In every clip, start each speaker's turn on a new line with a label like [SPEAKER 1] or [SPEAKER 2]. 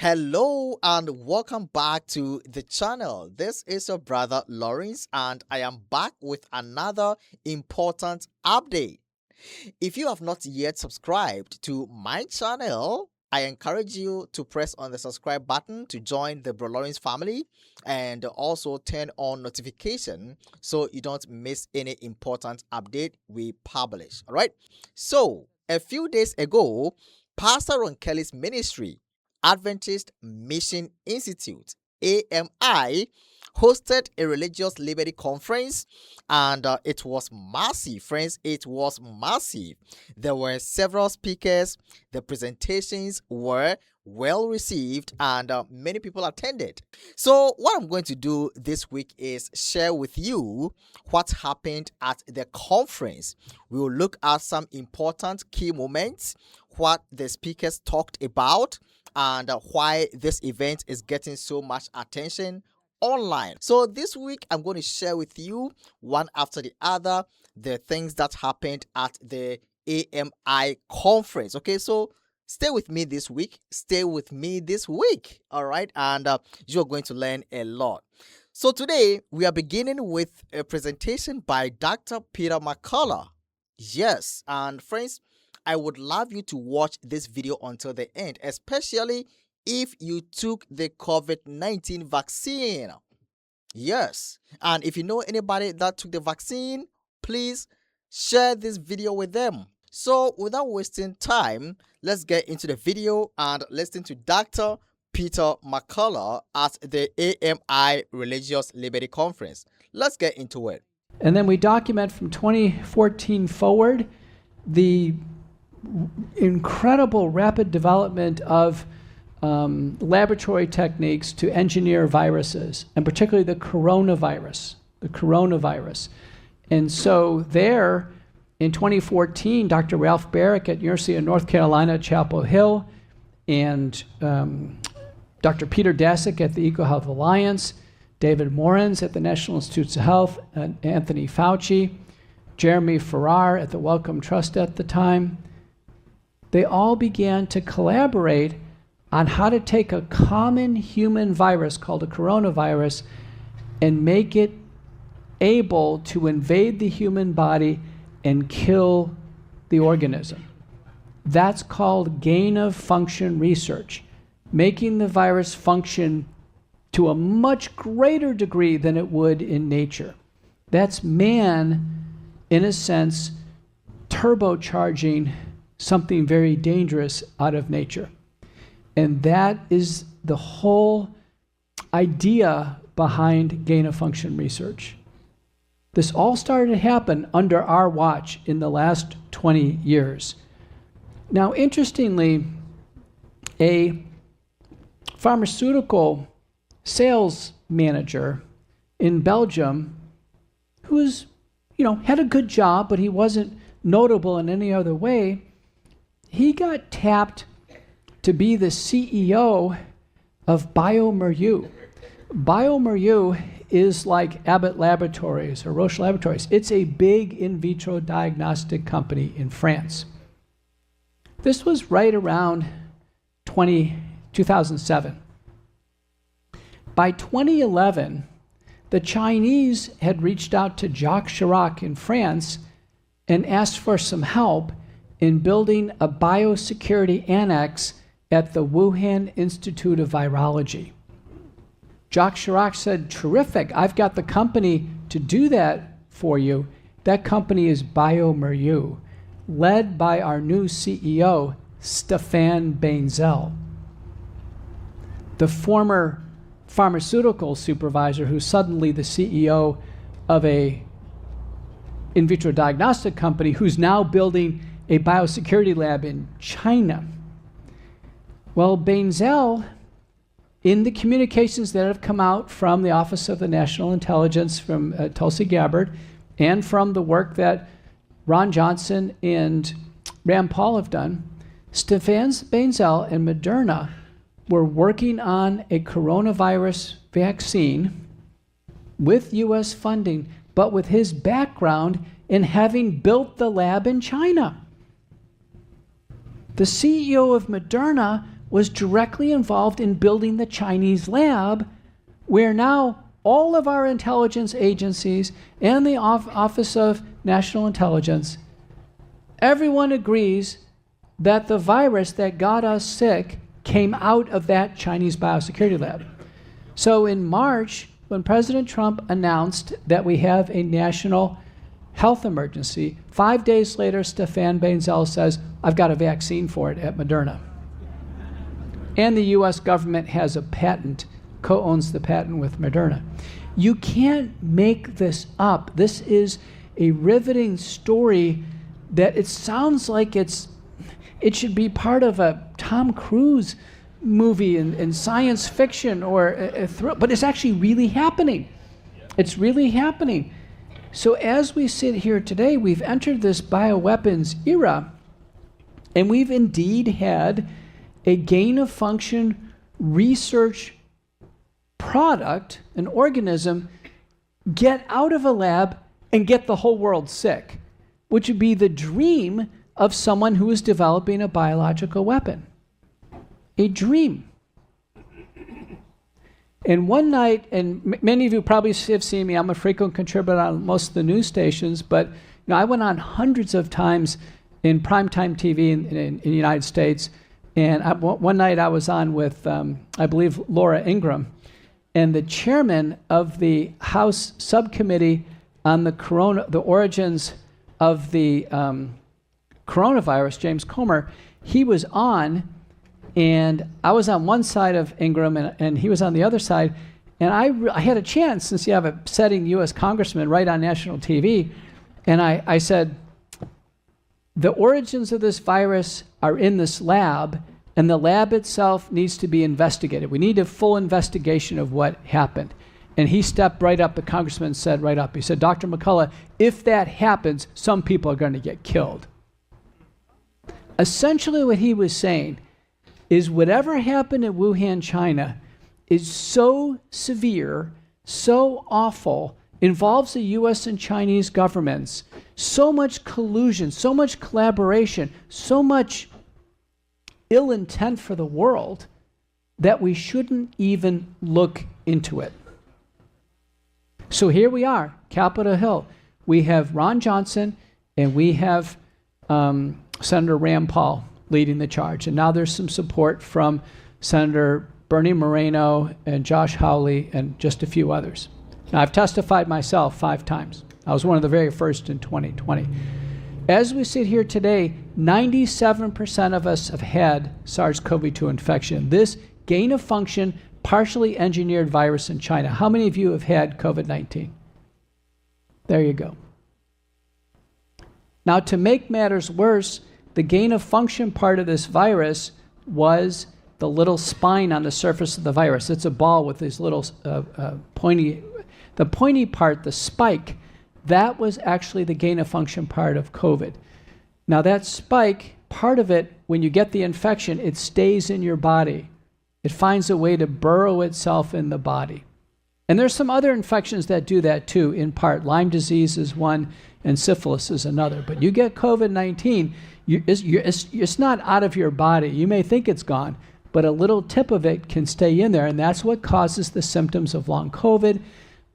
[SPEAKER 1] Hello and welcome back to the channel. This is your brother Lawrence and I am back with another important update. If you have not yet subscribed to my channel, I encourage you to press on the subscribe button to join the Bro Lawrence family and also turn on notification so you don't miss any important update we publish. All right. So a few days ago, Pastor Ron Kelly's ministry, Adventist Mission Institute, AMI, hosted a religious liberty conference and it was massive, friends. It was massive. There were several speakers. The presentations were well received and many people attended. So what I'm going to do this week is share with you what happened at the conference. We will look at some important key moments, what the speakers talked about, and why this event is getting so much attention online. So this week I'm going to share with you one after the other the things that happened at the AMI conference. Okay, so stay with me this week. All right, and you're going to learn a lot. So today we are beginning with a presentation by Dr. Peter McCullough. Yes, and friends, I would love you to watch this video until the end, especially if you took the COVID-19 vaccine. Yes, and if you know anybody that took the vaccine, please share this video with them. So without wasting time, let's get into the video and listen to Dr. Peter McCullough at the AMI Religious Liberty Conference. Let's get into it.
[SPEAKER 2] And then we document from 2014 forward the incredible rapid development of laboratory techniques to engineer viruses, and particularly the coronavirus. And so there, in 2014, Dr. Ralph Barrick at University of North Carolina, Chapel Hill, and Dr. Peter Daszak at the EcoHealth Alliance, David Morens at the National Institutes of Health, and Anthony Fauci, Jeremy Farrar at the Wellcome Trust at the time, they all began to collaborate on how to take a common human virus called a coronavirus and make it able to invade the human body and kill the organism. That's called gain-of-function research, making the virus function to a much greater degree than it would in nature. That's man, in a sense, turbocharging something very dangerous out of nature. And that is the whole idea behind gain-of-function research. This all started to happen under our watch in the last 20 years. Now, interestingly, a pharmaceutical sales manager in Belgium who's, had a good job, but he wasn't notable in any other way, he got tapped to be the CEO of bioMérieux. bioMérieux is like Abbott Laboratories or Roche Laboratories. It's a big in vitro diagnostic company in France. This was right around 2007. By 2011, the Chinese had reached out to Jacques Chirac in France and asked for some help in building a biosecurity annex at the Wuhan Institute of Virology. Jacques Chirac said, terrific, I've got the company to do that for you. That company is bioMérieux, led by our new CEO, Stéphane Bainzel. The former pharmaceutical supervisor who's suddenly the CEO of a in vitro diagnostic company who's now building a biosecurity lab in China. Well, Bainzel, in the communications that have come out from the Office of the National Intelligence, from Tulsi Gabbard, and from the work that Ron Johnson and Rand Paul have done, Stéphane Bainzel and Moderna were working on a coronavirus vaccine with U.S. funding, but with his background in having built the lab in China. The CEO of Moderna was directly involved in building the Chinese lab, where now all of our intelligence agencies and the Office of National Intelligence, everyone agrees that the virus that got us sick came out of that Chinese biosecurity lab. So in March, when President Trump announced that we have a national health emergency, 5 days later, Stefan Bainzel says, I've got a vaccine for it at Moderna. And the US government has a patent, co-owns the patent with Moderna. You can't make this up. This is a riveting story that it sounds like it should be part of a Tom Cruise movie in science fiction or a thrill, but it's actually really happening. It's really happening. So as we sit here today, we've entered this bioweapons era, and we've indeed had a gain-of-function research product, an organism, get out of a lab and get the whole world sick, which would be the dream of someone who is developing a biological weapon. A dream. And one night, and many of you probably have seen me, I'm a frequent contributor on most of the news stations, but I went on hundreds of times in primetime TV in the United States. And one night I was on with, I believe, Laura Ingraham, and the chairman of the House subcommittee on the origins of the coronavirus, James Comer, he was on, and I was on one side of Ingraham, and he was on the other side. And I had a chance, since you have a sitting U.S. congressman right on national TV, and I said, the origins of this virus are in this lab, and the lab itself needs to be investigated. We need a full investigation of what happened. And he stepped right up, the congressman said right up, he said, Dr. McCullough, if that happens, some people are going to get killed. Essentially what he was saying is whatever happened in Wuhan, China, is so severe, so awful, involves the U.S. and Chinese governments, so much collusion, so much collaboration, so much ill intent for the world, that we shouldn't even look into it. So here we are, Capitol Hill. We have Ron Johnson and we have Senator Rand Paul leading the charge. And now there's some support from Senator Bernie Moreno and Josh Hawley and just a few others. Now, I've testified myself 5 times. I was one of the very first in 2020. As we sit here today, 97% of us have had SARS-CoV-2 infection. This gain-of-function, partially engineered virus in China. How many of you have had COVID-19? There you go. Now, to make matters worse, the gain-of-function part of this virus was the little spine on the surface of the virus. It's a ball with these little pointy, the pointy part, the spike, that was actually the gain-of-function part of COVID. Now that spike, part of it, when you get the infection, it stays in your body. It finds a way to burrow itself in the body. And there's some other infections that do that too, in part. Lyme disease is one, and syphilis is another. But you get COVID-19, it's not out of your body. You may think it's gone, but a little tip of it can stay in there, and that's what causes the symptoms of long COVID,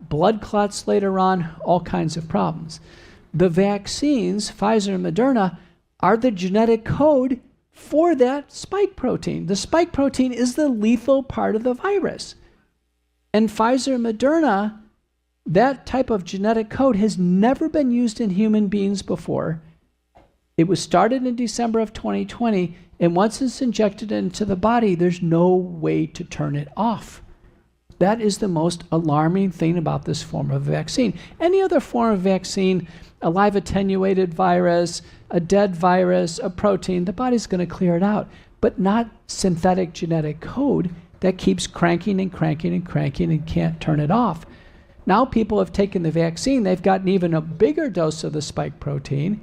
[SPEAKER 2] blood clots later on, all kinds of problems. The vaccines, Pfizer and Moderna, are the genetic code for that spike protein. The spike protein is the lethal part of the virus. And Pfizer and Moderna, that type of genetic code has never been used in human beings before. It was started in December of 2020, and once it's injected into the body, there's no way to turn it off. That is the most alarming thing about this form of vaccine. Any other form of vaccine, a live attenuated virus, a dead virus, a protein, the body's going to clear it out, but not synthetic genetic code that keeps cranking and cranking and cranking and can't turn it off. Now people have taken the vaccine, they've gotten even a bigger dose of the spike protein,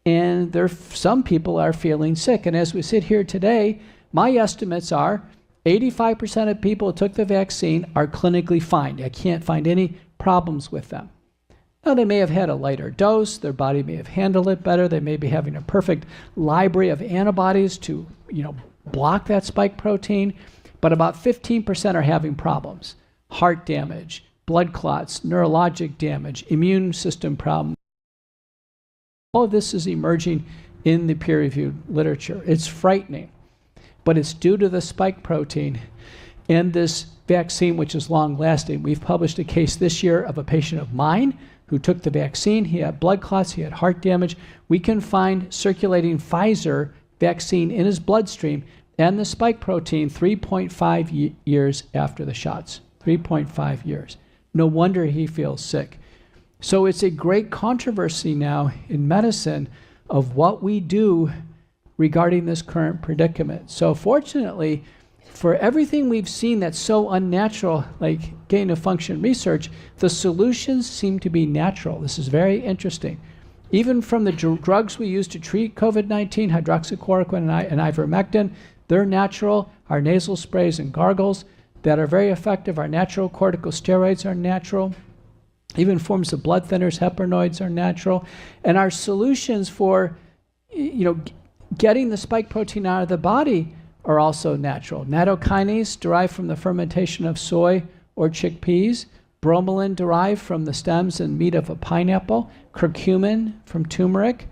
[SPEAKER 2] and some people are feeling sick. And as we sit here today, my estimates are 85% of people who took the vaccine are clinically fine. I can't find any problems with them. Now, they may have had a lighter dose. Their body may have handled it better. They may be having a perfect library of antibodies to, block that spike protein, but about 15% are having problems. Heart damage, blood clots, neurologic damage, immune system problems. All of this is emerging in the peer-reviewed literature. It's frightening, but it's due to the spike protein and this vaccine, which is long-lasting. We've published a case this year of a patient of mine who took the vaccine. He had blood clots, he had heart damage. We can find circulating Pfizer vaccine in his bloodstream and the spike protein 3.5 years after the shots. 3.5 years. No wonder he feels sick. So it's a great controversy now in medicine of what we do regarding this current predicament. So fortunately, for everything we've seen that's so unnatural, like gain-of-function research, the solutions seem to be natural. This is very interesting. Even from the drugs we use to treat COVID-19, hydroxychloroquine and ivermectin, they're natural. Our nasal sprays and gargles that are very effective, our natural corticosteroids are natural. Even forms of blood thinners, heparinoids are natural. And our solutions for, getting the spike protein out of the body are also natural. Nattokinase derived from the fermentation of soy or chickpeas. Bromelain derived from the stems and meat of a pineapple. Curcumin from turmeric.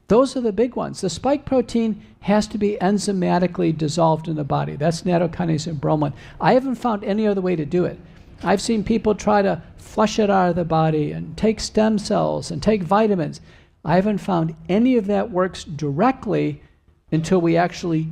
[SPEAKER 2] Those are the big ones. The spike protein has to be enzymatically dissolved in the body. That's nattokinase and bromelain. I haven't found any other way to do it. I've seen people try to flush it out of the body and take stem cells and take vitamins. I haven't found any of that works directly until we actually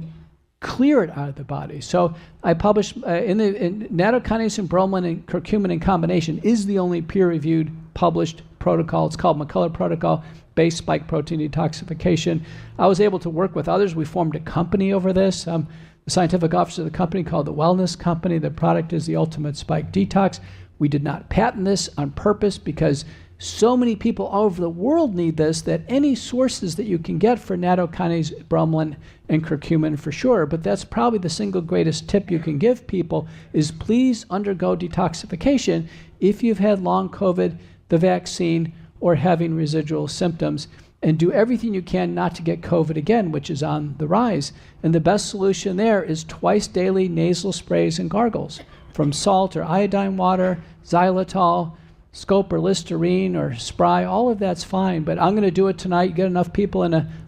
[SPEAKER 2] clear it out of the body. So I published in nattokinase and bromelain and curcumin in combination is the only peer-reviewed published protocol. It's called McCullough protocol, based spike protein detoxification. I was able to work with others. We formed a company over this. The scientific officer of the company called the Wellness Company. The product is the Ultimate Spike Detox. We did not patent this on purpose because so many people all over the world need this that any sources that you can get for nattokinase, bromelain, and curcumin for sure, but that's probably the single greatest tip you can give people is please undergo detoxification if you've had long COVID, the vaccine, or having residual symptoms, and do everything you can not to get COVID again, which is on the rise. And the best solution there is twice daily nasal sprays and gargles from salt or iodine water, xylitol, scope or Listerine or Spry. All of that's fine, but I'm going to do it tonight. You get enough people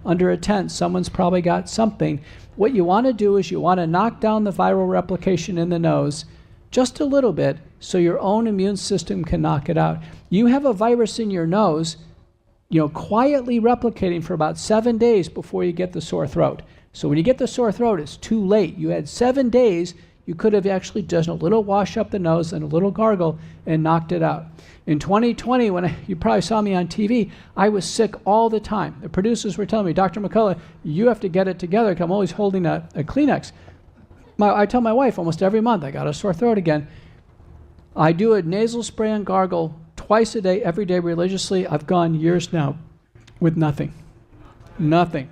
[SPEAKER 2] under a tent, someone's probably got something. What you want to do is you want to knock down the viral replication in the nose just a little bit so your own immune system can knock it out. You have a virus in your nose, quietly replicating for about 7 days before you get the sore throat. So when you get the sore throat, it's too late. You had 7 days. You could have actually done a little wash up the nose and a little gargle and knocked it out. In 2020, you probably saw me on TV, I was sick all the time. The producers were telling me, Dr. McCullough, you have to get it together because I'm always holding a Kleenex. I tell my wife almost every month, I got a sore throat again. I do a nasal spray and gargle twice a day, every day religiously. I've gone years now with nothing. Nothing.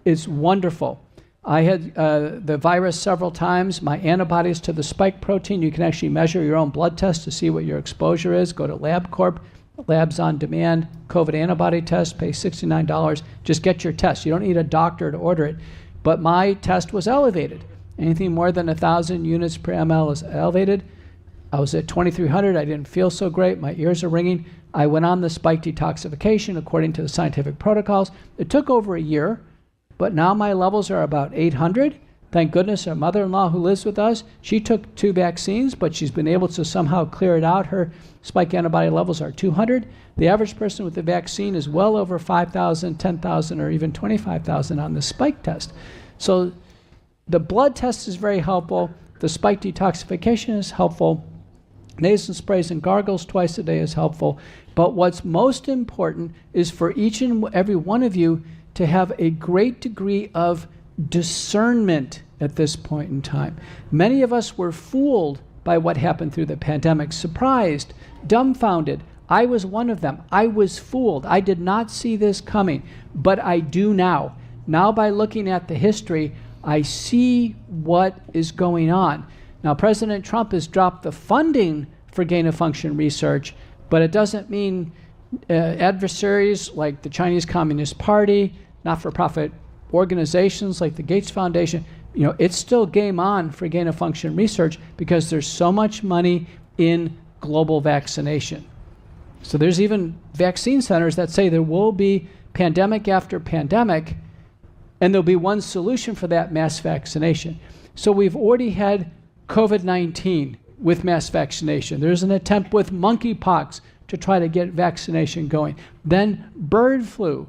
[SPEAKER 2] It's wonderful. I had the virus several times. My antibodies to the spike protein, you can actually measure your own blood test to see what your exposure is. Go to LabCorp, Labs on Demand, COVID antibody test, pay $69. Just get your test. You don't need a doctor to order it. But my test was elevated. Anything more than 1,000 units per ml is elevated. I was at 2,300. I didn't feel so great. My ears are ringing. I went on the spike detoxification according to the scientific protocols. It took over a year. But now my levels are about 800. Thank goodness our mother-in-law who lives with us, she took 2 vaccines, but she's been able to somehow clear it out. Her spike antibody levels are 200. The average person with the vaccine is well over 5,000, 10,000, or even 25,000 on the spike test. So the blood test is very helpful. The spike detoxification is helpful. Nasal sprays and gargles twice a day is helpful. But what's most important is for each and every one of you to have a great degree of discernment at this point in time. Many of us were fooled by what happened through the pandemic, surprised, dumbfounded. I was one of them. I was fooled. I did not see this coming, but I do now. Now by looking at the history, I see what is going on. Now President Trump has dropped the funding for gain-of-function research, but it doesn't mean adversaries like the Chinese Communist Party, not-for-profit organizations like the Gates Foundation, it's still game on for gain of function research because there's so much money in global vaccination. So there's even vaccine centers that say there will be pandemic after pandemic, and there'll be one solution for that: mass vaccination. So we've already had COVID-19 with mass vaccination. There's an attempt with monkeypox to try to get vaccination going. Then bird flu.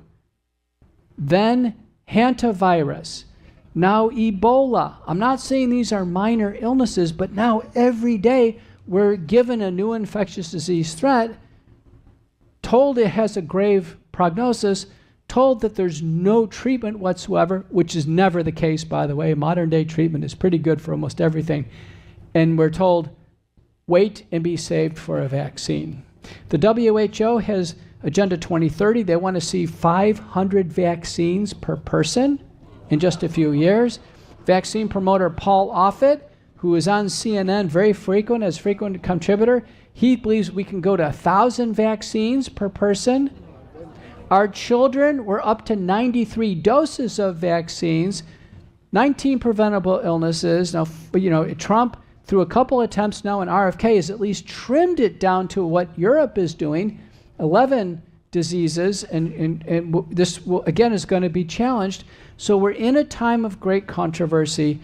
[SPEAKER 2] Then hantavirus. Now Ebola. I'm not saying these are minor illnesses, but now every day we're given a new infectious disease threat, told it has a grave prognosis, told that there's no treatment whatsoever, which is never the case, by the way. Modern day treatment is pretty good for almost everything. And we're told, wait and be saved for a vaccine. The WHO has Agenda 2030. They want to see 500 vaccines per person in just a few years. Vaccine promoter Paul Offit, who is on CNN very frequent, as frequent contributor, he believes we can go to 1,000 vaccines per person. Our children were up to 93 doses of vaccines, 19 preventable illnesses. Now, Trump, through a couple attempts now in RFK, has at least trimmed it down to what Europe is doing, 11 diseases, and this again is going to be challenged. So we're in a time of great controversy.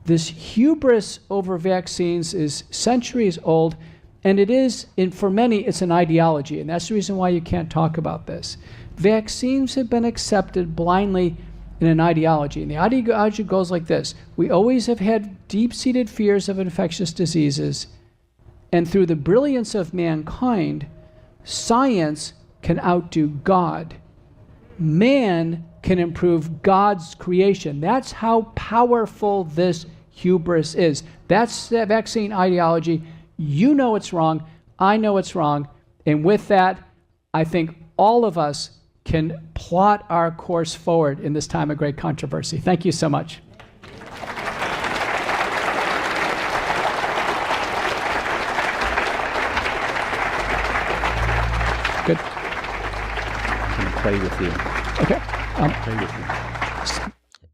[SPEAKER 2] This hubris over vaccines is centuries old, and it is, for many, it's an ideology, and that's the reason why you can't talk about this. Vaccines have been accepted blindly in an ideology, and the ideology goes like this. We always have had deep-seated fears of infectious diseases, and through the brilliance of mankind, science can outdo God. Man can improve God's creation. That's how powerful this hubris is. That's the vaccine ideology. You know it's wrong. I know it's wrong. And with that, I think all of us can plot our course forward in this time of great controversy. Thank you so much. Good.
[SPEAKER 3] Can pray with you.
[SPEAKER 2] Okay.
[SPEAKER 3] Pray with you.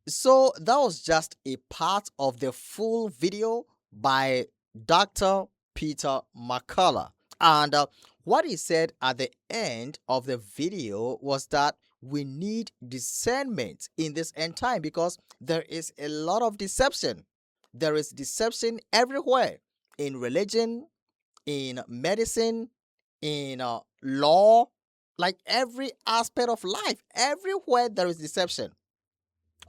[SPEAKER 1] So that was just a part of the full video by Dr. Peter McCullough. And what he said at the end of the video was that we need discernment in this end time because there is a lot of deception. There is deception everywhere, in religion, in medicine, in law, like every aspect of life. Everywhere there is deception.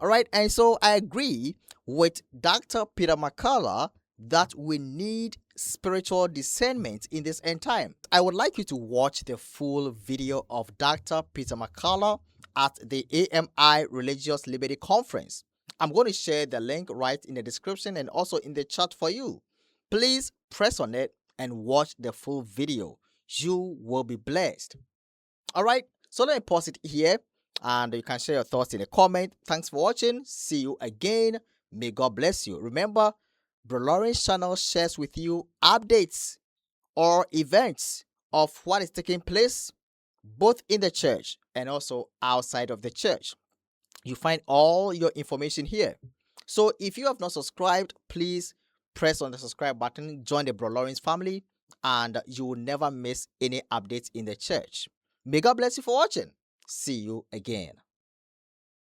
[SPEAKER 1] All right, and so I agree with Dr. Peter McCullough that we need spiritual discernment in this end time. I would like you to watch the full video of Dr. Peter McCullough at the AMI Religious Liberty Conference. I'm going to share the link right in the description and also in the chat for you. Please press on it and watch the full video. You will be blessed. All right, so let me pause it here and you can share your thoughts in the comment. Thanks for watching. See you again. May God bless you. Remember, Brother Lawrence channel shares with you updates or events of what is taking place both in the church and also outside of the church. You find all your information here. So if you have not subscribed, please press on the subscribe button, join the Brother Lawrence family, and you will never miss any updates in the church. May God bless you for watching. See you again.